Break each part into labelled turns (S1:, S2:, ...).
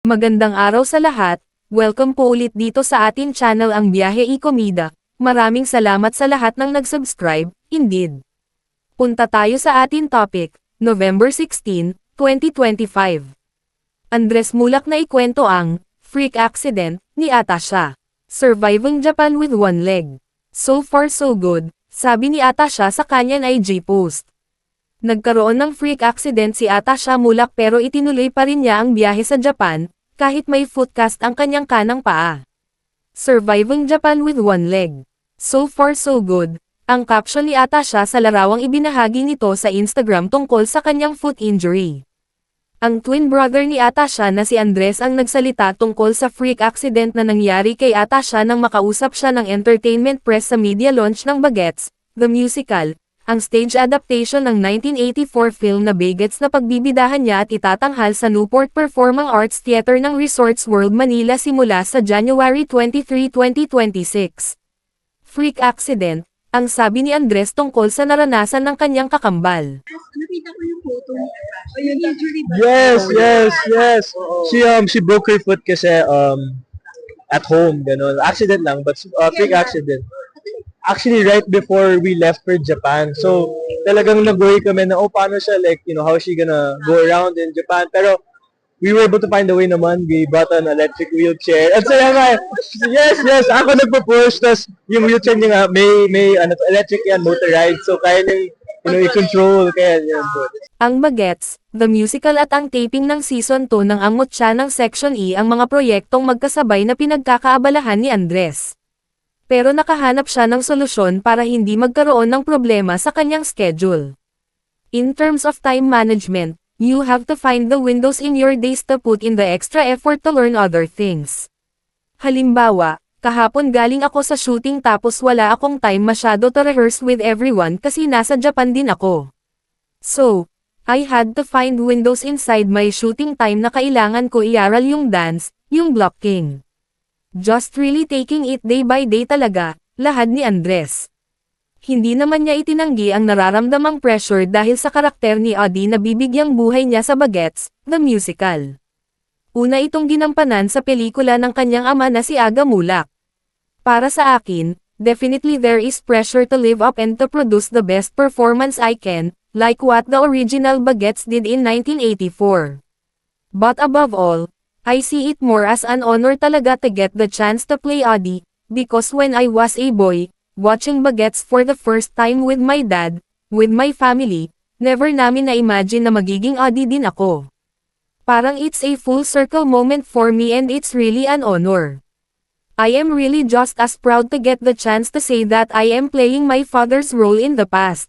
S1: Magandang araw sa lahat, welcome po ulit dito sa atin channel ang Biyahe y Komida. Maraming salamat sa lahat ng nag-subscribe, indeed. Punta tayo sa atin topic, November 16, 2025. Andres Mulak na ikwento ang freak accident ni Atasha. Surviving Japan with one leg. So far so good, sabi ni Atasha sa kanyang IG post. Nagkaroon ng freak accident si Atasha Mulak pero itinuloy pa rin niya ang biyahe sa Japan, kahit may foot cast ang kanyang kanang paa. Surviving Japan with one leg. So far so good, ang caption ni Atasha sa larawang ibinahagi nito sa Instagram tungkol sa kanyang foot injury. Ang twin brother ni Atasha na si Andres ang nagsalita tungkol sa freak accident na nangyari kay Atasha nang makausap siya ng entertainment press sa media launch ng Bagets, the musical, ang stage adaptation ng 1984 film na Bagets na pagbibidahan niya at itatanghal sa Newport Performing Arts Theater ng Resorts World Manila simula sa January 23, 2026. Freak accident, ang sabi ni Andres tungkol sa naranasan ng kanyang kakambal.
S2: Nakita ko yung photo niya. O yung injury ba?
S3: Yes. She broke her foot kasi at home, ganun. Accident lang, but freak accident. Actually, right before we left for Japan. So, talagang nag-worry kami na, paano siya, like, how is she gonna go around in Japan? Pero, we were able to find a way naman. We bought an electric wheelchair. At saya nga, yes, ako nagpo-push. Tapos, yung wheelchair niya nga, may electric yan, motorized. So, kaya niyang, i-control. Kaya yan.
S1: Ang Bagets, the musical at ang taping ng season 2 ng Ang Mutya ng Section E ang mga proyektong magkasabay na pinagkakaabalahan ni Andres. Pero nakahanap siya ng solusyon para hindi magkaroon ng problema sa kanyang schedule. In terms of time management, you have to find the windows in your days to put in the extra effort to learn other things. Halimbawa, kahapon galing ako sa shooting tapos wala akong time masyado to rehearse with everyone kasi nasa Japan din ako. So, I had to find windows inside my shooting time na kailangan ko iaral yung dance, yung blocking. Just really taking it day by day talaga, lahad ni Andres. Hindi naman niya itinanggi ang nararamdamang pressure dahil sa karakter ni Audie na bibigyang buhay niya sa Bagets, the musical. Una itong ginampanan sa pelikula ng kanyang ama na si Aga Mulak. Para sa akin, definitely there is pressure to live up and to produce the best performance I can, like what the original Bagets did in 1984. But above all, I see it more as an honor talaga to get the chance to play Audie, because when I was a boy, watching Bagets for the first time with my dad, with my family, never namin na-imagine na magiging Audie din ako. Parang it's a full circle moment for me and it's really an honor. I am really just as proud to get the chance to say that I am playing my father's role in the past.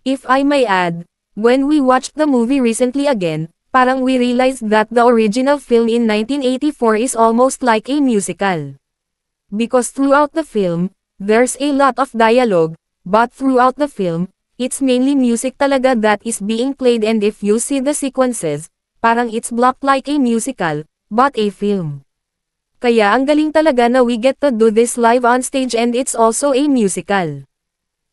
S1: If I may add, when we watched the movie recently again, parang we realized that the original film in 1984 is almost like a musical. Because throughout the film, there's a lot of dialogue, but throughout the film, it's mainly music talaga that is being played and if you see the sequences, parang it's blocked like a musical, but a film. Kaya ang galing talaga na we get to do this live on stage and it's also a musical.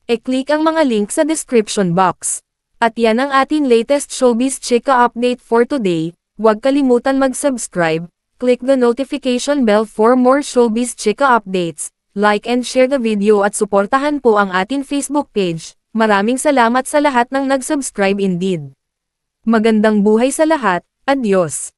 S1: E-click ang mga link sa description box. At yan ang ating latest Showbiz Chika update for today. Huwag kalimutan mag-subscribe, click the notification bell for more Showbiz Chika updates, like and share the video at suportahan po ang ating Facebook page. Maraming salamat sa lahat ng nag-subscribe indeed. Magandang buhay sa lahat, adios!